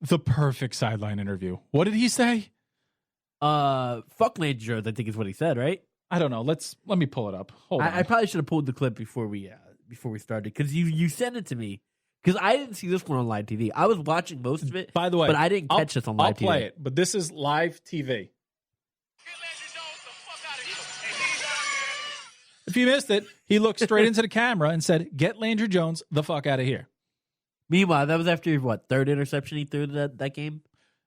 The perfect sideline interview. What did he say? Fuck Landry Jones, I think is what he said, right? I don't know. Let me pull it up. Hold on. I probably should have pulled the clip before we started because you sent it to me because I didn't see this one on live TV. I was watching most of it, by the way, but I didn't catch this on live TV. I'll play it, but this is live TV. If you missed it, he looked straight into the camera and said, "Get Landry Jones the fuck out of here." Meanwhile, that was after what, third interception he threw that game?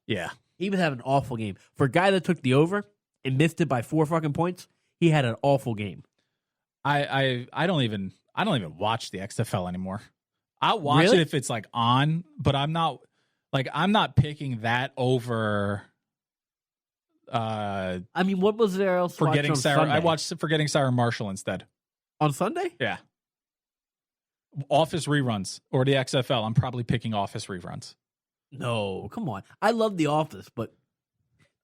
Yeah. He was having an awful game. For a guy that took the over and missed it by 4 fucking points, he had an awful game. I don't even watch the XFL anymore. I'll watch it if it's like on, but I'm not picking that over. I mean, what was there else? Forgetting Sarah, Sunday? I watched Forgetting Sarah Marshall instead. On Sunday? Yeah. Office reruns or the XFL. I'm probably picking Office reruns. No, come on. I love The Office, but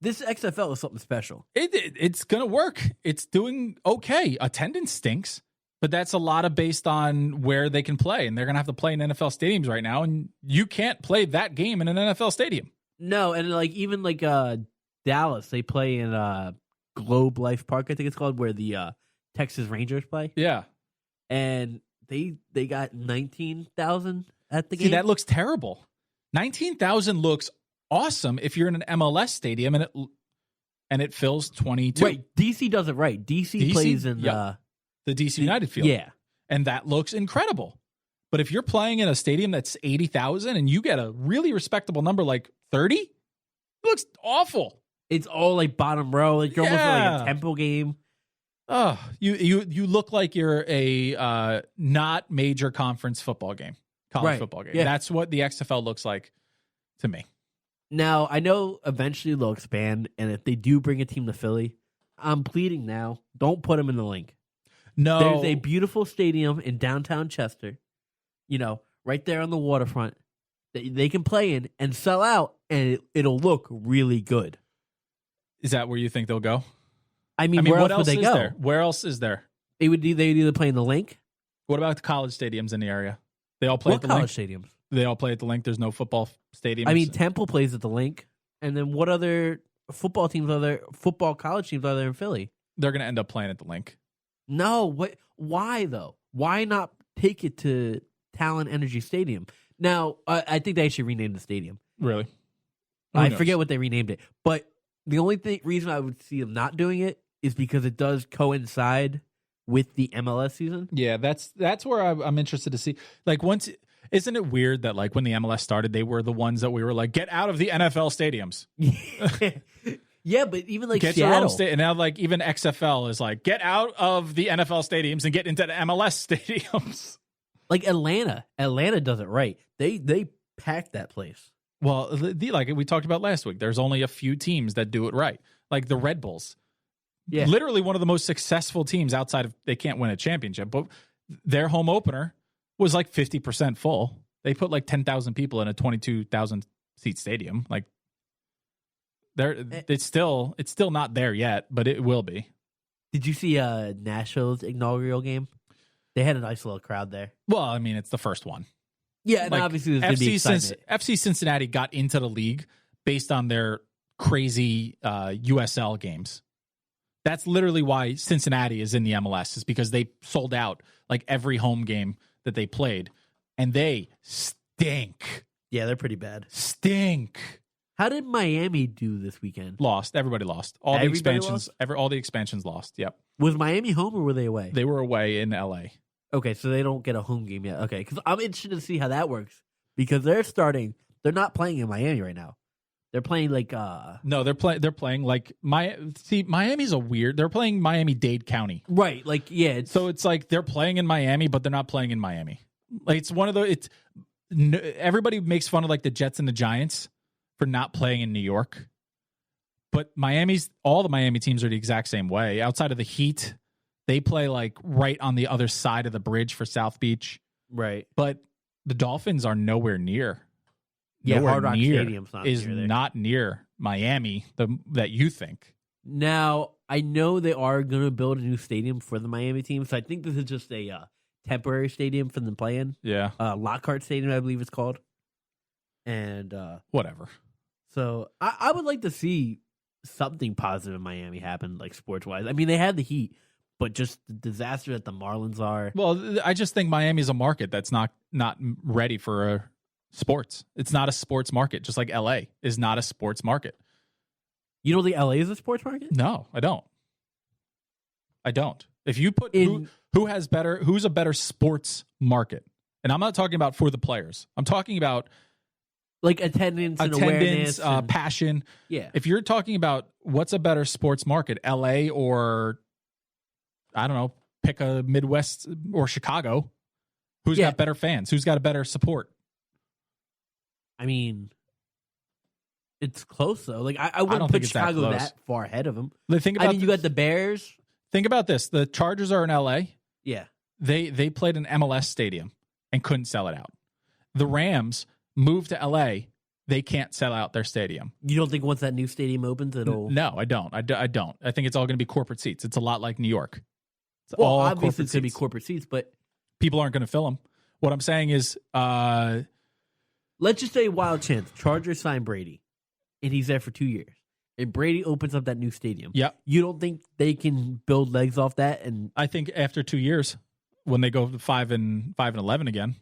this XFL is something special. It's gonna work. It's doing okay. Attendance stinks, but that's a lot of based on where they can play, and they're gonna have to play in NFL stadiums right now, and you can't play that game in an NFL stadium. No, and even Dallas, they play in Globe Life Park, I think it's called, where the Texas Rangers play. Yeah, and they got 19,000 at the game. See, that looks terrible. 19,000 looks awesome if you're in an MLS stadium and it fills 22. Right, DC does it right. DC plays in the DC United field. Yeah, and that looks incredible. But if you're playing in a stadium that's 80,000 and you get a really respectable number like 30, it looks awful. It's all like bottom row. Like you're almost like a tempo game. Oh, you look like you're a not major conference football game, college football game. Yeah. That's what the XFL looks like to me. Now, I know eventually they'll expand, and if they do bring a team to Philly, I'm pleading now, don't put them in the link. No. There's a beautiful stadium in downtown Chester, right there on the waterfront that they can play in and sell out, and it'll look really good. Is that where you think they'll go? I mean, where else would they go? There? Where else is there? They'd either play in the link. What about the college stadiums in the area? They all play at the college link? Stadiums? They all play at the link. There's no football stadiums. I mean, Temple plays at the link. And then what other football teams are there? Football college teams are there in Philly? They're going to end up playing at the link. No. What? Why, though? Why not take it to Talon Energy Stadium? Now, I think they should rename the stadium. Really? I forget what they renamed it. But the only reason I would see them not doing it is because it does coincide with the MLS season. Yeah, that's where I'm interested to see. Like, isn't it weird that like when the MLS started, they were the ones that we were like, get out of the NFL stadiums. Yeah, but even like get Seattle. Your own and now like even XFL is like, get out of the NFL stadiums and get into the MLS stadiums. Like Atlanta does it right. They pack that place. Well, like we talked about last week, there's only a few teams that do it right. Like the Red Bulls. Yeah. Literally one of the most successful teams outside of, they can't win a championship, but their home opener was like 50% full. They put like 10,000 people in a 22,000 seat stadium. Like it's still not there yet, but it will be. Did you see Nashville's inaugural game? They had a nice little crowd there. Well, I mean, it's the first one. Yeah, and obviously there's going to be excitement. FC Cincinnati got into the league based on their crazy USL games. That's literally why Cincinnati is in the MLS, is because they sold out like every home game that they played, and they stink. Yeah, they're pretty bad. Stink. How did Miami do this weekend? Lost. Everybody lost. All the expansions lost. Yep. Was Miami home or were they away? They were away in LA. Okay, so they don't get a home game yet. Okay, because I'm interested to see how that works because they're not playing in Miami right now. They're playing like no, they're playing like Miami's a weird. They're playing Miami-Dade County. Right, like yeah. So it's like they're playing in Miami, but they're not playing in Miami. Like it's one of the everybody makes fun of like the Jets and the Giants for not playing in New York. But all the Miami teams are the exact same way. Outside of the Heat, they play like right on the other side of the bridge for South Beach. Right. But the Dolphins are nowhere near. Yeah, Hard Rock Stadium's not near Miami that you think. Now, I know they are going to build a new stadium for the Miami team, so I think this is just a temporary stadium for them playing. Yeah. Lockhart Stadium, I believe it's called. And whatever. So I would like to see something positive in Miami happen, like sports wise. I mean, they had the Heat, but just the disaster that the Marlins are. Well, I just think Miami's a market that's not ready for sports. It's not a sports market, just like LA is not a sports market. You don't think LA is a sports market? No, I don't. If you put who's a better sports market, and I'm not talking about for the players. I'm talking about like attendance, and awareness, and passion. Yeah. If you're talking about what's a better sports market, LA or I don't know, pick a Midwest or Chicago, who's got better fans? Who's got a better support? I mean, it's close though. Like I wouldn't put Chicago that far ahead of them. You got the Bears. Think about this: the Chargers are in LA. Yeah, they played an MLS stadium and couldn't sell it out. The Rams moved to LA. They can't sell out their stadium. You don't think once that new stadium opens, it'll? No, I don't. I don't. I think it's all going to be corporate seats. It's a lot like New York. Well, obviously it's going to be corporate seats, but people aren't going to fill them. What I'm saying is, let's just say wild chance: Chargers sign Brady, and he's there for 2 years. And Brady opens up that new stadium. Yeah. You don't think they can build legs off that? And I think after 2 years, when they go 5-11 again.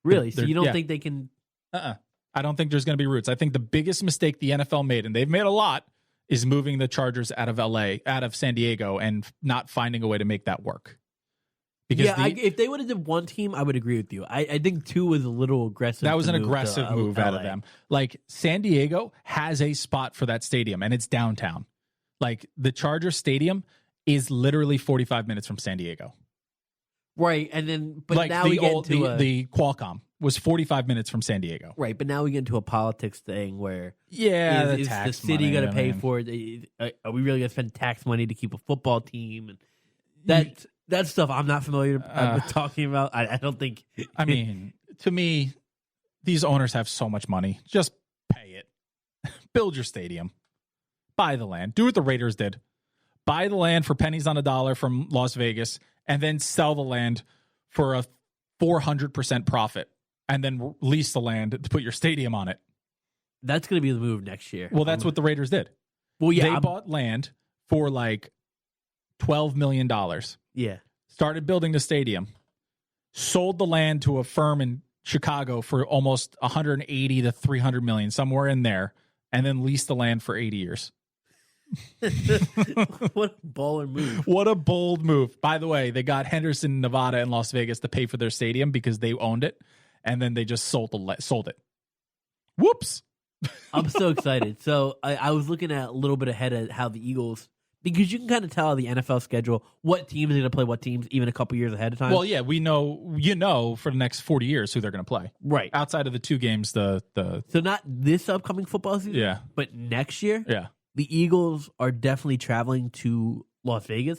Really? So you don't think they can? I don't think there's going to be roots. I think the biggest mistake the NFL made, and they've made a lot, is moving the Chargers out of LA, out of San Diego, and not finding a way to make that work. Because if they would have done one team, I would agree with you. I think two was a little aggressive. That was an aggressive move out of them. Like, San Diego has a spot for that stadium, and it's downtown. Like, the Chargers Stadium is literally 45 minutes from San Diego. Right, and then but like now we get into the Qualcomm was 45 minutes from San Diego. Right, but now we get into a politics thing where is the city going to pay for it? Are we really going to spend tax money to keep a football team? And that stuff I'm not familiar with talking about. I don't think. I mean, to me, these owners have so much money. Just pay it. Build your stadium. Buy the land. Do what the Raiders did. Buy the land for pennies on a dollar from Las Vegas, and then sell the land for a 400% profit, and then lease the land to put your stadium on it. That's going to be the move next year. Well, that's what the Raiders did. Well, yeah, they bought land for like $12 million. Yeah. Started building the stadium. Sold the land to a firm in Chicago for almost 180 to 300 million, somewhere in there, and then leased the land for 80 years. What a baller move. What a bold move. By the way, they got Henderson, Nevada, and Las Vegas to pay for their stadium because they owned it, and then they just sold it. Whoops. I'm so excited. So I was looking at a little bit ahead of how the Eagles, because you can kind of tell the NFL schedule what teams are going to play what teams even a couple years ahead of time. Well, yeah, we know, for the next 40 years who they're going to play. Right. Outside of the two games, the So not this upcoming football season, yeah, but next year. Yeah. The Eagles are definitely traveling to Las Vegas.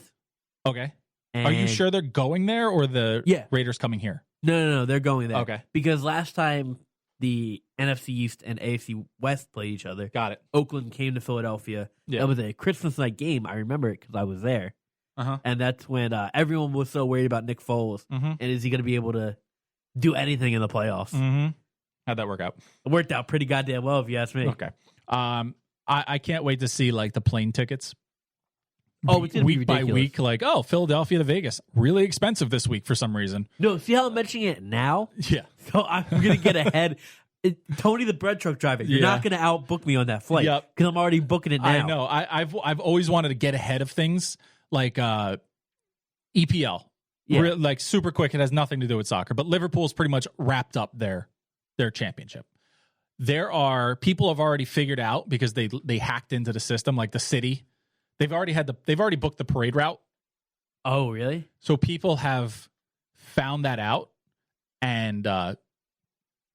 Okay. Are you sure they're going there, or the Raiders coming here? No, they're going there. Okay. Because last time the NFC East and AFC West played each other, got it. Oakland came to Philadelphia. Yeah. That was a Christmas night game. I remember it because I was there. Uh-huh. And that's when everyone was so worried about Nick Foles. Mm-hmm. And is he going to be able to do anything in the playoffs? Mm-hmm. How'd that work out? It worked out pretty goddamn well, if you ask me. Okay. I can't wait to see like the plane tickets. Oh, it's week by week, like, Philadelphia to Vegas, really expensive this week for some reason. No, see how I'm mentioning it now? Yeah. So I'm going to get ahead. Tony the bread truck driver, you're not going to outbook me on that flight because I'm already booking it now. I know. I've always wanted to get ahead of things like EPL. Yeah. Like super quick. It has nothing to do with soccer, but Liverpool's pretty much wrapped up their championship. There are people have already figured out, because they hacked into the system, like the city. They've already booked the parade route. Oh, really? So people have found that out, and the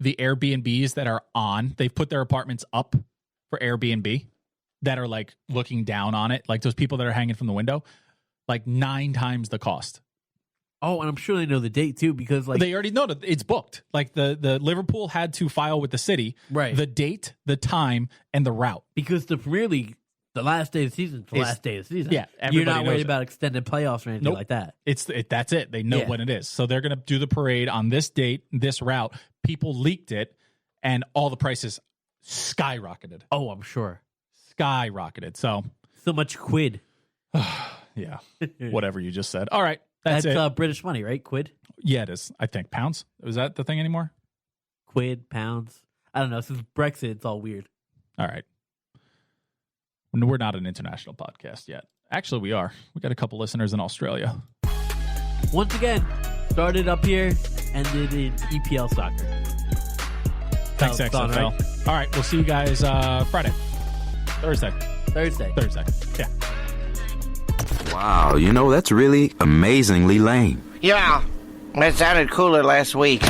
Airbnbs that are on, they've put their apartments up for Airbnb that are like looking down on it, like those people that are hanging from the window, like 9 times the cost. Oh, and I'm sure they know the date too, because like they already know that it's booked. Like the Liverpool had to file with the city, right? The date, the time, and the route. Because the Premier League The last day of the season is the last day of the season. Yeah, you're not everybody worried knows about extended playoffs or anything like that. That's it. They know when it is. So they're going to do the parade on this date, this route. People leaked it, and all the prices skyrocketed. Oh, I'm sure. Skyrocketed. So much quid. yeah, whatever you just said. All right, that's it. British money, right? Quid? Yeah, it is. I think pounds. Is that the thing anymore? Quid, pounds. I don't know. Since Brexit, it's all weird. All right. We're not an international podcast yet. Actually, we are. We got a couple listeners in Australia. Once again, started up here, ended in EPL soccer. Thanks, XFL. Right? All right, we'll see you guys Friday. Thursday. Yeah. Wow, that's really amazingly lame. Yeah, that sounded cooler last week.